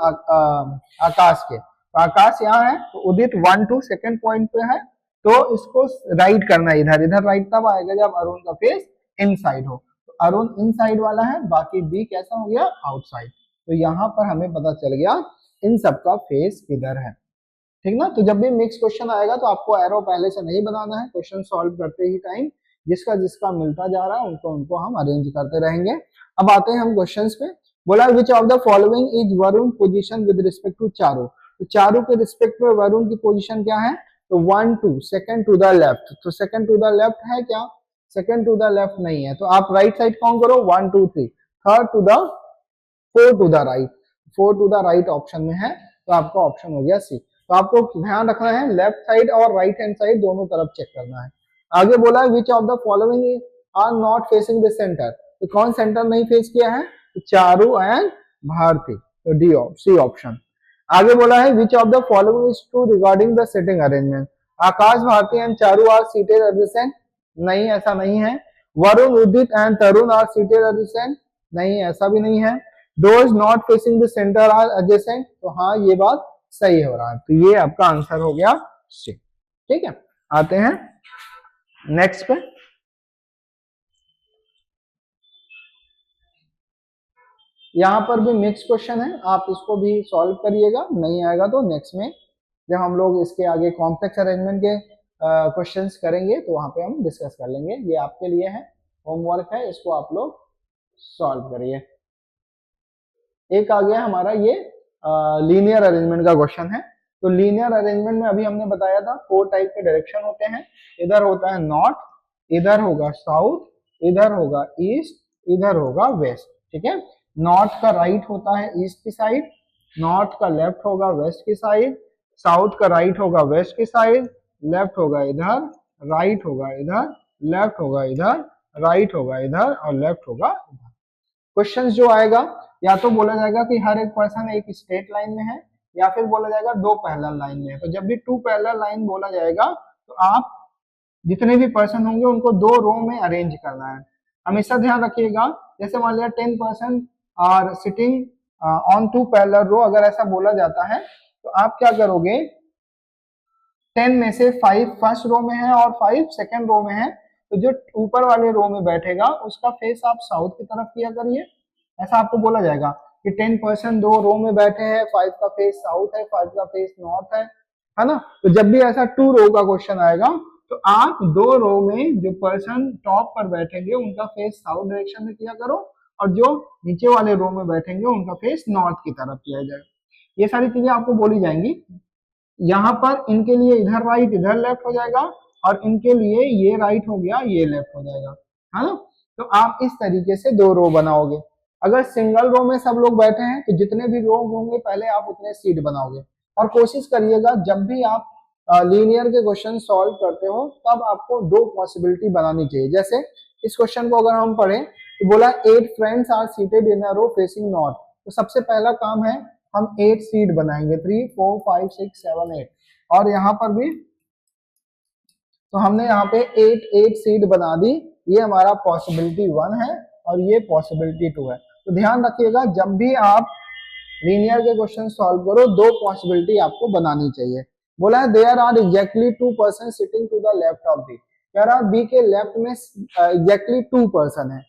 आकाश के, तो आकाश यहाँ है, तो उदित 1 2 सेकंड पॉइंट पे है, तो इसको राइट करना है इधर। इधर राइट तब आएगा जब अरुण का फेस इनसाइड हो, तो अरुण इनसाइड वाला है, बाकी बी कैसा हो गया आउटसाइड। तो यहाँ पर हमें पता चल गया इन सबका फेस किधर है। ठीक ना, तो जब भी मिक्स क्वेश्चन आएगा तो आपको एरो पहले से नहीं बनाना है, क्वेश्चन सॉल्व करते ही टाइम जिसका जिसका मिलता जा रहा है उनको उनको हम अरेंज करते रहेंगे। अब आते हैं हम क्वेश्चंस पे। बोला which of the following is Varun position with respect to Charu. तो चारू के रिस्पेक्ट में वरुण की पोजीशन क्या है, तो 1 2 सेकंड टू द लेफ्ट। तो सेकंड टू द लेफ्ट है क्या, सेकंड टू द लेफ्ट नहीं है, तो आप राइट साइड काउंट करो 1 2 3, third to the 4 to the right, 4 to the right option में है, तो आपका ऑप्शन हो गया सी। तो आपको ध्यान रखना है लेफ्ट साइड और राइट हैंड साइड दोनों तरफ चेक करना है। आगे बोला है which of the following are not facing the centre. तो कौन सेंटर नहीं फेस किया है, तो चारू एंड भारती, तो डी सी ऑप्शन। आगे बोला है which of the following is true regarding the sitting arrangement. Akash Bharti and Charu are seated adjacent, नहीं ऐसा नहीं है। Varun Udit and Tarun are seated adjacent, नहीं ऐसा भी नहीं है। Those not facing the centre are adjacent, तो हाँ ये बात सही हो रहा है, तो ये आपका आंसर हो गया सी। ठीक है, आते हैं नेक्स्ट पे। यहां पर भी मिक्स क्वेश्चन है, आप इसको भी सॉल्व करिएगा, नहीं आएगा तो नेक्स्ट में जब हम लोग इसके आगे कॉम्प्लेक्स अरेंजमेंट के क्वेश्चंस करेंगे तो वहां पे हम डिस्कस कर लेंगे। ये आपके लिए है, होमवर्क है, इसको आप लोग सॉल्व करिए। एक आ गया हमारा ये लीनियर अरेंजमेंट का क्वेश्चन है। तो लीनियर अरेंजमेंट में अभी हमने बताया था 4 टाइप के डायरेक्शन होते हैं। इधर होता है नॉर्थ, इधर होगा साउथ, इधर होगा ईस्ट, इधर होगा वेस्ट। ठीक है, नॉर्थ का राइट होता है ईस्ट की साइड, नॉर्थ का लेफ्ट होगा वेस्ट की साइड, साउथ का राइट होगा वेस्ट की साइड, लेफ्ट होगा इधर, राइट होगा इधर, लेफ्ट होगा इधर, राइट होगा इधर और लेफ्ट होगा इधर। क्वेश्चन जो आएगा या तो बोला जाएगा कि हर एक पर्सन एक स्ट्रेट लाइन में है, या फिर बोला जाएगा दो पैरेलल लाइन में है। तो जब भी टू पैरेलल लाइन बोला जाएगा तो आप जितने भी पर्सन होंगे उनको दो रो में अरेंज करना है। हमेशा ध्यान रखिएगा, जैसे मान लिया 10% are sitting on two parallel row, अगर ऐसा बोला जाता है तो आप क्या करोगे, 10 में से 5 फर्स्ट रो में है और 5 सेकेंड रो में है, तो जो ऊपर वाले रो में बैठेगा उसका फेस आप साउथ की तरफ किया करिए। ऐसा आपको बोला जाएगा कि 10% दो रो में बैठे हैं, 5 का फेस साउथ है, 5 का फेस नॉर्थ है ना। तो जब भी ऐसा 2 रो का क्वेश्चन आएगा तो आप दो रो में जो पर्सन टॉप पर बैठेंगे उनका फेस साउथ डायरेक्शन में किया करो, और जो नीचे वाले रो में बैठेंगे उनका फेस नॉर्थ की तरफ किया जाए। ये सारी चीजें आपको बोली जाएंगी। यहाँ पर इनके लिए इधर राइट इधर लेफ्ट हो जाएगा, और इनके लिए ये राइट हो गया ये लेफ्ट हो जाएगा, है ना। तो आप इस तरीके से दो रो बनाओगे। अगर सिंगल रो में सब लोग बैठे हैं तो जितने भी रो होंगे पहले आप उतने सीट बनाओगे। और कोशिश करिएगा जब भी आप लीनियर के क्वेश्चन सॉल्व करते हो तब आपको दो पॉसिबिलिटी बनानी चाहिए। जैसे इस क्वेश्चन को अगर हम पढ़ें तो बोला 8 friends are seated in a row facing north, तो सबसे पहला काम है हम 8 सीट बनाएंगे, 3 4 5 6 7 8, और यहाँ पर भी तो हमने यहाँ पे 8 सीट बना दी। ये हमारा पॉसिबिलिटी 1 है और ये पॉसिबिलिटी 2 है। तो ध्यान रखिएगा जब भी आप लीनियर के क्वेश्चन सॉल्व करो दो पॉसिबिलिटी आपको बनानी चाहिए। बोला है there are exactly 2 person sitting to the left of B, कह रहा बी के लेफ्ट में एग्जैक्टली 2 पर्सन है,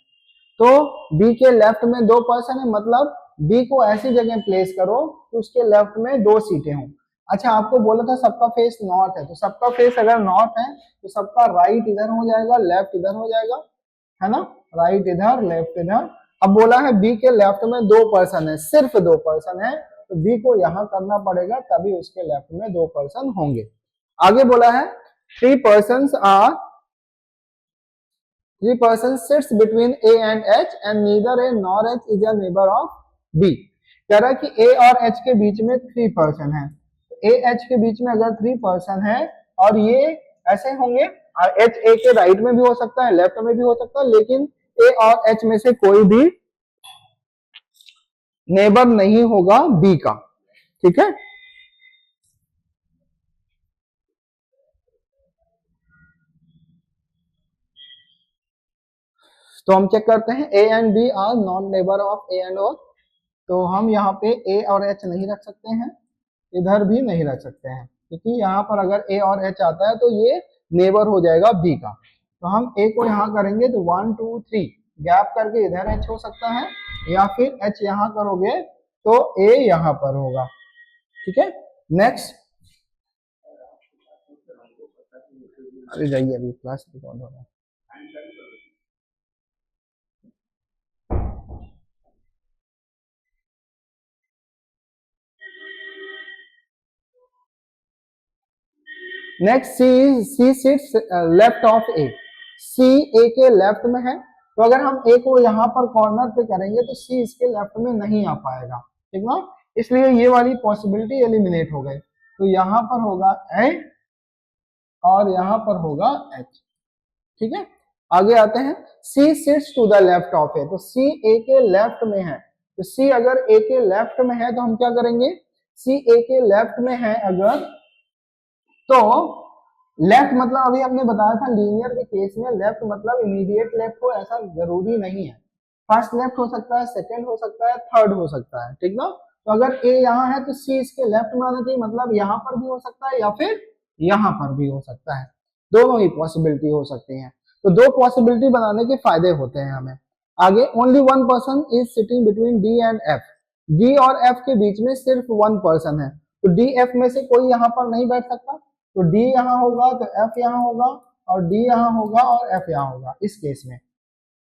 तो बी के लेफ्ट में 2 पर्सन है, मतलब बी को ऐसी जगह प्लेस करो कि उसके लेफ्ट में 2 सीटें हों। अच्छा आपको बोला था सबका फेस नॉर्थ है, तो सबका फेस अगर नॉर्थ है तो सबका राइट इधर हो जाएगा, लेफ्ट इधर हो जाएगा, है ना, राइट इधर लेफ्ट इधर। अब बोला है बी के लेफ्ट में 2 पर्सन है, सिर्फ 2 पर्सन है, तो बी को यहां करना पड़ेगा तभी उसके लेफ्ट में 2 पर्सन होंगे। आगे बोला है 3 person sits between A and H and neither A nor H is a neighbor of B। कह रहा है कि A और H के बीच में 3 पर्सन है, A H के बीच में अगर 3 पर्सन है और ये ऐसे होंगे, H A के राइट में भी हो सकता है लेफ्ट में भी हो सकता है, लेकिन A और H में से कोई भी नेबर नहीं होगा B का, ठीक है। तो हम चेक करते हैं A and B are non neighbour of A and O, तो हम यहाँ पे A और H नहीं रख सकते हैं, इधर भी नहीं रख सकते हैं, क्योंकि यहाँ पर अगर A और H आता है तो ये नेबर हो जाएगा B का। तो हम A को यहाँ करेंगे तो 1 2 3 गैप करके इधर H हो सकता है, या फिर H यहाँ करोगे तो A यहाँ पर होगा, ठीक है। नेक्स्ट, अरे जाइए अभी क्लास रिकॉर्ड हो रहा है। Next C sits left of A, C A के लेफ्ट में है, तो अगर हम ए को यहाँ पर कॉर्नर पे करेंगे तो सी इसके लेफ्ट में नहीं आ पाएगा, ठीक ना, इसलिए ये वाली पॉसिबिलिटी एलिमिनेट हो गई। तो यहाँ पर होगा ए और यहाँ पर होगा एच, ठीक है। आगे आते हैं, C sits to the left of A, तो सी ए के लेफ्ट में है, तो सी अगर ए के लेफ्ट में है तो हम क्या करेंगे, सी ए के लेफ्ट में है अगर, तो लेफ्ट मतलब अभी हमने बताया था लीनियर के केस में लेफ्ट मतलब इमीडिएट लेफ्ट हो, ऐसा जरूरी नहीं है, फर्स्ट लेफ्ट हो सकता है, सेकंड हो सकता है, थर्ड हो सकता है, ठीक ना। तो अगर ए यहाँ है तो सी इसके लेफ्ट में आना चाहिए, मतलब यहाँ पर भी हो सकता है या फिर यहाँ पर भी हो सकता है, दोनों ही पॉसिबिलिटी हो सकती है। तो दो पॉसिबिलिटी बनाने के फायदे होते हैं हमें। आगे, only 1 person is sitting between D and F, D और एफ के बीच में सिर्फ 1 पर्सन है, तो डी एफ में से कोई यहाँ पर नहीं बैठ सकता, तो डी यहाँ होगा तो एफ यहाँ होगा, और डी यहाँ होगा और एफ यहाँ होगा इस केस में।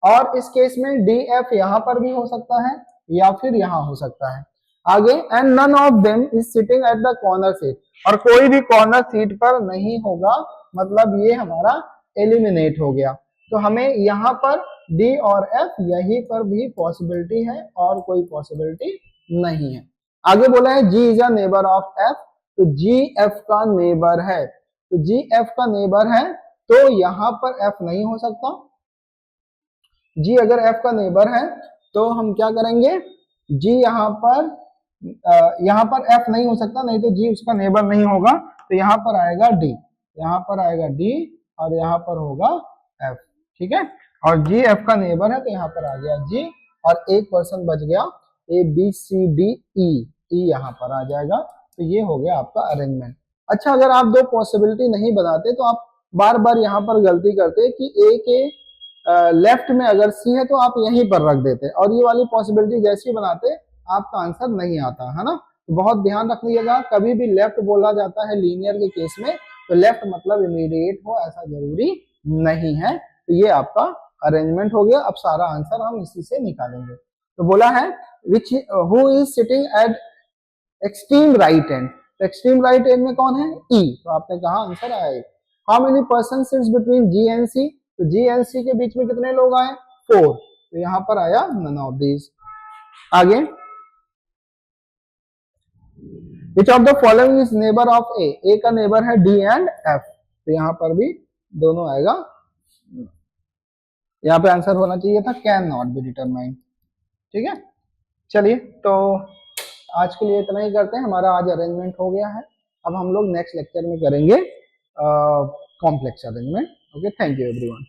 और इस केस में डी एफ यहाँ पर भी हो सकता है या फिर यहाँ हो सकता है। आगे, and none of them is sitting at the corner seat, और कोई भी कॉर्नर सीट पर नहीं होगा, मतलब ये हमारा एलिमिनेट हो गया। तो हमें यहाँ पर डी और एफ यहीं पर भी पॉसिबिलिटी है और कोई पॉसिबिलिटी नहीं है। आगे बोला है G is a neighbour of F, तो जी एफ का नेबर है, तो जी एफ का नेबर है तो यहां पर एफ नहीं हो सकता। जी अगर एफ का नेबर है तो हम क्या करेंगे, जी यहाँ पर एफ नहीं हो सकता, नहीं तो जी उसका नेबर नहीं होगा, तो यहाँ पर आएगा डी, यहाँ पर आएगा डी और यहाँ पर होगा एफ। ठीक है, और जी एफ का नेबर है तो यहाँ पर आ गया जी, और एक पर्सन बच गया A B C D E, ई यहाँ पर आ जाएगा। तो ये हो गया आपका अरेंजमेंट। अच्छा, अगर आप दो पॉसिबिलिटी नहीं बनाते तो आप बार बार यहाँ पर गलती करते कि ए के लेफ्ट में अगर सी है तो आप यहीं पर रख देते, और ये वाली पॉसिबिलिटी जैसे ही बनाते आपका आंसर नहीं आता है ना। तो बहुत ध्यान रखिएगा, कभी भी लेफ्ट बोला जाता है लीनियर के केस में तो लेफ्ट मतलब इमीडिएट हो ऐसा जरूरी नहीं है। तो ये आपका अरेंजमेंट हो गया। अब सारा आंसर हम इसी से निकालेंगे। तो बोला है which who is sitting at extreme right end, तो एक्सट्रीम राइट एंड में कौन है, ई, तो आपने कहा आंसर आया। How many person sits between G and C, तो जी एंड सी के बीच में कितने लोग आए, 4, तो यहाँ पर आया नन ऑफ दीज। आगे, which of the following is neighbour of A, A का नेबर है डी एंड एफ, तो यहाँ पर भी दोनों आएगा। यहाँ पे आंसर होना चाहिए था कैन नॉट बी डिटरमाइंड। ठीक है, चलिए तो आज के लिए इतना ही करते हैं, हमारा आज अरेंजमेंट हो गया है। अब हम लोग नेक्स्ट लेक्चर में करेंगे complex arrangement. Okay, thank you everyone.